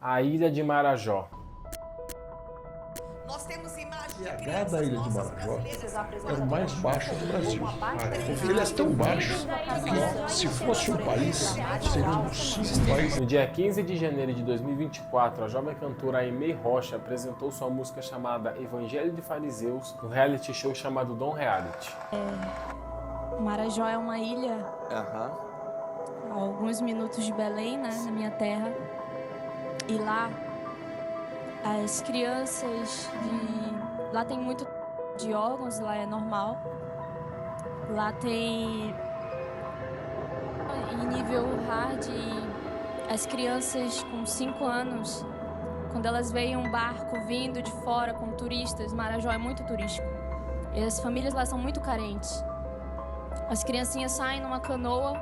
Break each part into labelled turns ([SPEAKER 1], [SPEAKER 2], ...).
[SPEAKER 1] A Ilha de Marajó.
[SPEAKER 2] Nós temos imagens de
[SPEAKER 3] pH
[SPEAKER 2] crianças
[SPEAKER 3] da Ilha de
[SPEAKER 2] nossas
[SPEAKER 3] Marajó
[SPEAKER 2] brasileiras
[SPEAKER 3] é o mais baixo do Brasil. Porque ele é
[SPEAKER 2] Porque
[SPEAKER 3] tão baixo que, se fosse um país, seria um dos 5 países.
[SPEAKER 1] No dia 15 de janeiro de 2024, a jovem cantora Aimee Rocha apresentou sua música chamada Evangelho de Fariseus no reality show chamado Dom Reality.
[SPEAKER 4] Marajó é uma ilha a alguns minutos de Belém, né, na minha terra. E lá, as crianças lá tem muito de órgãos, lá é normal. Lá tem em nível hard, as crianças com 5 anos, quando elas veem um barco vindo de fora com turistas, Marajó é muito turístico. E as famílias lá são muito carentes. As criancinhas saem numa canoa,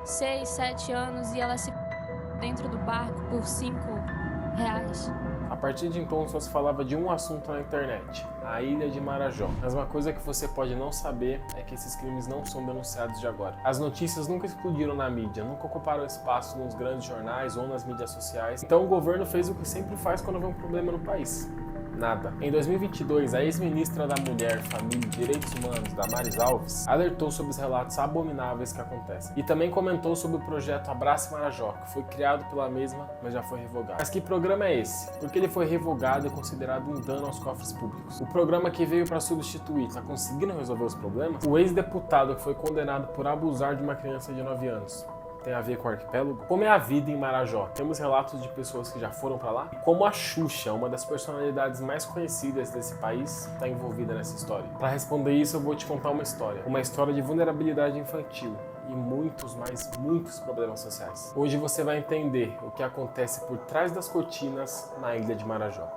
[SPEAKER 4] 6, 7 anos, e elas se dentro do barco por R$5.
[SPEAKER 1] A partir de então só se falava de um assunto na internet, a Ilha de Marajó. Mas uma coisa que você pode não saber é que esses crimes não são denunciados de agora. As notícias nunca explodiram na mídia, nunca ocuparam espaço nos grandes jornais ou nas mídias sociais. Então o governo fez o que sempre faz quando vê um problema no país. Nada. Em 2022, a ex-ministra da Mulher, Família e Direitos Humanos, Damares Alves, alertou sobre os relatos abomináveis que acontecem. E também comentou sobre o projeto Abrace Marajó, que foi criado pela mesma, mas já foi revogado. Mas que programa é esse? Porque ele foi revogado e considerado um dano aos cofres públicos. O programa que veio para substituir está conseguindo resolver os problemas? O ex-deputado que foi condenado por abusar de uma criança de 9 anos tem a ver com o arquipélago? Como é a vida em Marajó? Temos relatos de pessoas que já foram para lá? E como a Xuxa, uma das personalidades mais conhecidas desse país, está envolvida nessa história? Para responder isso, eu vou te contar uma história de vulnerabilidade infantil e muitos, mas muitos problemas sociais. Hoje você vai entender o que acontece por trás das cortinas na Ilha de Marajó.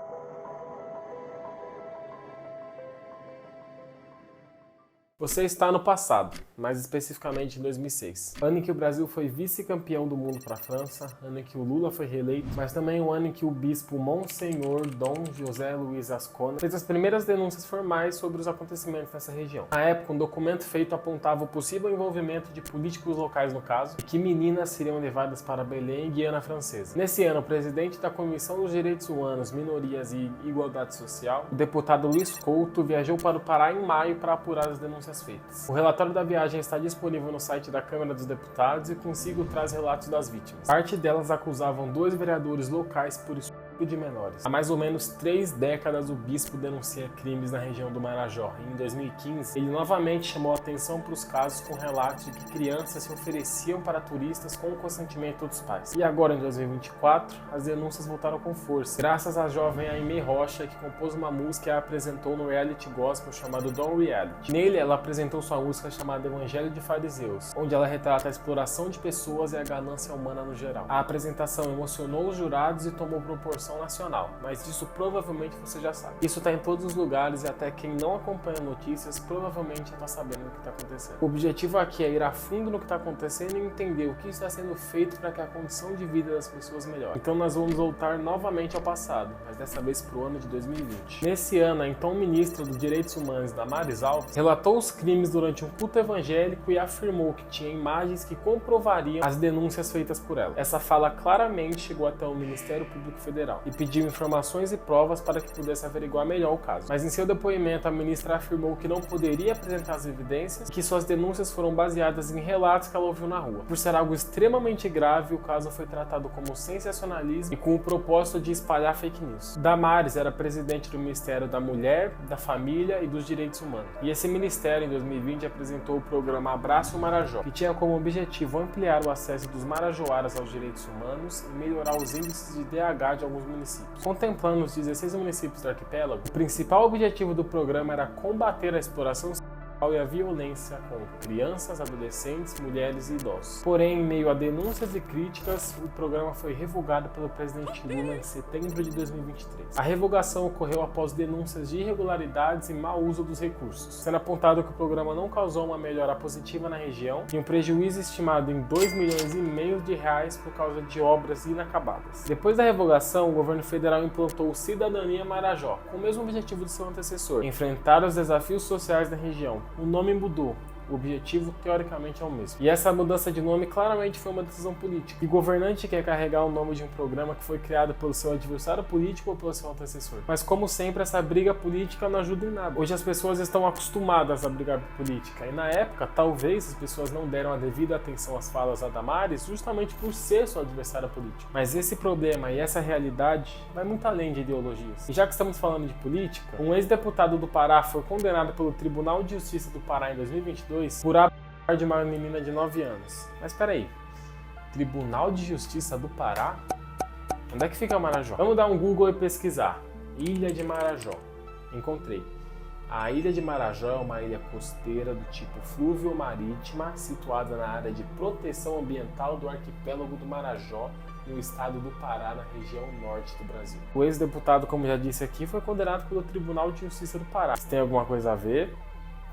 [SPEAKER 1] Você está no passado, mais especificamente em 2006. Ano em que o Brasil foi vice-campeão do mundo para a França, ano em que o Lula foi reeleito, mas também o ano em que o bispo Monsenhor Dom José Luiz Ascona fez as primeiras denúncias formais sobre os acontecimentos nessa região. Na época, um documento feito apontava o possível envolvimento de políticos locais no caso e que meninas seriam levadas para Belém e Guiana Francesa. Nesse ano, o presidente da Comissão dos Direitos Humanos, Minorias e Igualdade Social, o deputado Luiz Couto, viajou para o Pará em maio para apurar as denúncias feitas. O relatório da viagem está disponível no site da Câmara dos Deputados e consigo traz relatos das vítimas. Parte delas acusavam 2 vereadores locais por estupro de menores. Há mais ou menos 3 décadas o bispo denuncia crimes na região do Marajó e em 2015 ele novamente chamou a atenção para os casos com relatos de que crianças se ofereciam para turistas com o consentimento dos pais. E agora em 2024 as denúncias voltaram com força, graças à jovem Aimee Rocha que compôs uma música e a apresentou no reality gospel chamado Dom Reality. Nele ela apresentou sua música chamada Evangelho de Fariseus, onde ela retrata a exploração de pessoas e a ganância humana no geral. A apresentação emocionou os jurados e tomou proporção nacional, mas disso provavelmente você já sabe. Isso está em todos os lugares e até quem não acompanha notícias provavelmente está sabendo o que está acontecendo. O objetivo aqui é ir a fundo no que está acontecendo e entender o que está sendo feito para que a condição de vida das pessoas melhore. Então nós vamos voltar novamente ao passado, mas dessa vez para o ano de 2020. Nesse ano, a então ministra dos Direitos Humanos, Damares Alves, relatou os crimes durante um culto evangélico e afirmou que tinha imagens que comprovariam as denúncias feitas por ela. Essa fala claramente chegou até o Ministério Público Federal e pediu informações e provas para que pudesse averiguar melhor o caso. Mas em seu depoimento, a ministra afirmou que não poderia apresentar as evidências e que suas denúncias foram baseadas em relatos que ela ouviu na rua. Por ser algo extremamente grave, o caso foi tratado como sensacionalismo e com o propósito de espalhar fake news. Damares era presidente do Ministério da Mulher, da Família e dos Direitos Humanos. E esse ministério, em 2020, apresentou o programa Abrace Marajó, que tinha como objetivo ampliar o acesso dos marajoaras aos direitos humanos e melhorar os índices de DH de alguns municípios. Contemplando os 16 municípios do arquipélago, o principal objetivo do programa era combater a exploração sexual e a violência contra crianças, adolescentes, mulheres e idosos. Porém, em meio a denúncias e críticas, o programa foi revogado pelo presidente Lula em setembro de 2023. A revogação ocorreu após denúncias de irregularidades e mau uso dos recursos, sendo apontado que o programa não causou uma melhora positiva na região e um prejuízo estimado em R$2,5 milhões por causa de obras inacabadas. Depois da revogação, o governo federal implantou o Cidadania Marajó, com o mesmo objetivo de seu antecessor: enfrentar os desafios sociais da região. O nome mudou, O objetivo, teoricamente, é o mesmo. E essa mudança de nome claramente foi uma decisão política. E governante quer carregar o nome de um programa que foi criado pelo seu adversário político ou pelo seu antecessor. Mas, como sempre, essa briga política não ajuda em nada. Hoje as pessoas estão acostumadas a brigar por política. E na época, talvez as pessoas não deram a devida atenção às falas da Damares justamente por ser sua adversária política. Mas esse problema e essa realidade vai muito além de ideologias. E já que estamos falando de política, um ex-deputado do Pará foi condenado pelo Tribunal de Justiça do Pará em 2022 por abusar de uma menina de 9 anos. Mas peraí, Tribunal de Justiça do Pará? Onde é que fica Marajó? Vamos dar um Google e pesquisar. Ilha de Marajó. Encontrei. A Ilha de Marajó é uma ilha costeira do tipo fluvio-marítima, situada na área de proteção ambiental do arquipélago do Marajó, no estado do Pará, na região norte do Brasil. O ex-deputado, como já disse aqui, foi condenado pelo Tribunal de Justiça do Pará. Se tem alguma coisa a ver,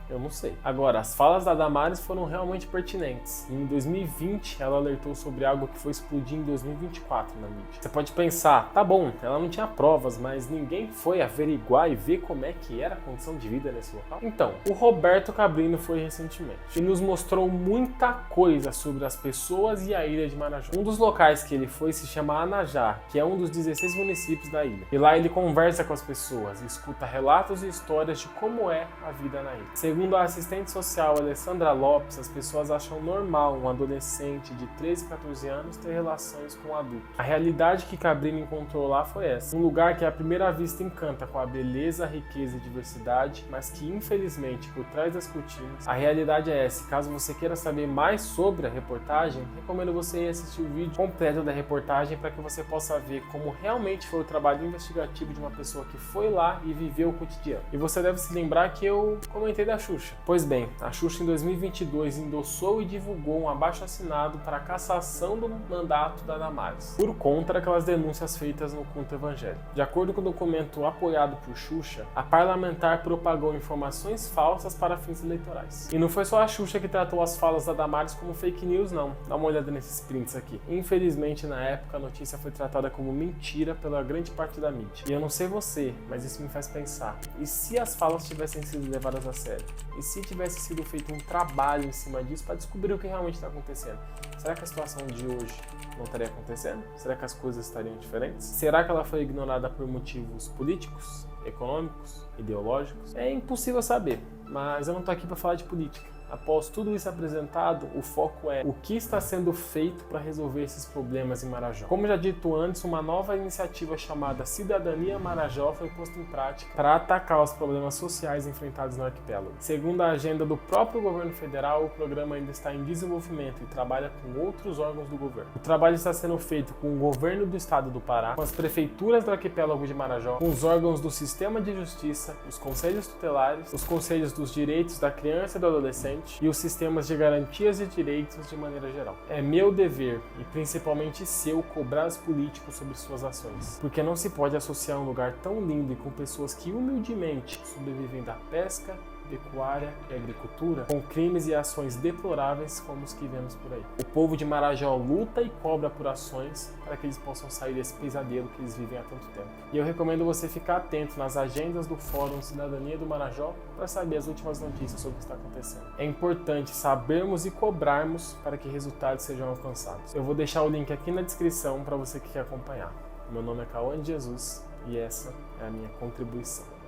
[SPEAKER 1] eu não sei. Agora, as falas da Damares foram realmente pertinentes. E em 2020, ela alertou sobre algo que foi explodir em 2024 na mídia. Você pode pensar, tá bom, ela não tinha provas, mas ninguém foi averiguar e ver como é que era a condição de vida nesse local? Então, o Roberto Cabrino foi recentemente e nos mostrou muita coisa sobre as pessoas e a ilha de Marajó. Um dos locais que ele foi se chama Anajá, que é um dos 16 municípios da ilha. E lá ele conversa com as pessoas e escuta relatos e histórias de como é a vida na ilha. Segundo a assistente social Alessandra Lopes, as pessoas acham normal um adolescente de 13 a 14 anos ter relações com um adulto. A realidade que Cabrino encontrou lá foi essa. Um lugar que à primeira vista encanta com a beleza, riqueza e diversidade, mas que infelizmente por trás das cortinas, a realidade é essa. Caso você queira saber mais sobre a reportagem, recomendo você ir assistir o vídeo completo da reportagem para que você possa ver como realmente foi o trabalho investigativo de uma pessoa que foi lá e viveu o cotidiano. E você deve se lembrar que eu comentei da Xuxa. Pois bem, a Xuxa em 2022 endossou e divulgou um abaixo-assinado para a cassação do mandato da Damares, por conta daquelas denúncias feitas no culto evangélico. De acordo com o documento apoiado por Xuxa, a parlamentar propagou informações falsas para fins eleitorais. E não foi só a Xuxa que tratou as falas da Damares como fake news, não. Dá uma olhada nesses prints aqui. Infelizmente, na época, a notícia foi tratada como mentira pela grande parte da mídia. E eu não sei você, mas isso me faz pensar. E se as falas tivessem sido levadas a sério? E se tivesse sido feito um trabalho em cima disso para descobrir o que realmente está acontecendo? Será que a situação de hoje não estaria acontecendo? Será que as coisas estariam diferentes? Será que ela foi ignorada por motivos políticos, econômicos, ideológicos? É impossível saber, mas eu não estou aqui para falar de política. Após tudo isso apresentado, o foco é o que está sendo feito para resolver esses problemas em Marajó. Como já dito antes, uma nova iniciativa chamada Cidadania Marajó foi posta em prática para atacar os problemas sociais enfrentados no arquipélago. Segundo a agenda do próprio governo federal, o programa ainda está em desenvolvimento e trabalha com outros órgãos do governo. O trabalho está sendo feito com o governo do estado do Pará, com as prefeituras do arquipélago de Marajó, com os órgãos do sistema de justiça, os conselhos tutelares, os conselhos dos direitos da criança e do adolescente, e os sistemas de garantias e direitos de maneira geral. É meu dever, e principalmente seu, cobrar os políticos sobre suas ações, porque não se pode associar um lugar tão lindo e com pessoas que humildemente sobrevivem da pesca, pecuária e agricultura, com crimes e ações deploráveis como os que vemos por aí. O povo de Marajó luta e cobra por ações para que eles possam sair desse pesadelo que eles vivem há tanto tempo. E eu recomendo você ficar atento nas agendas do Fórum Cidadania do Marajó para saber as últimas notícias sobre o que está acontecendo. É importante sabermos e cobrarmos para que resultados sejam alcançados. Eu vou deixar o link aqui na descrição para você que quer acompanhar. Meu nome é Cauã de Jesus e essa é a minha contribuição.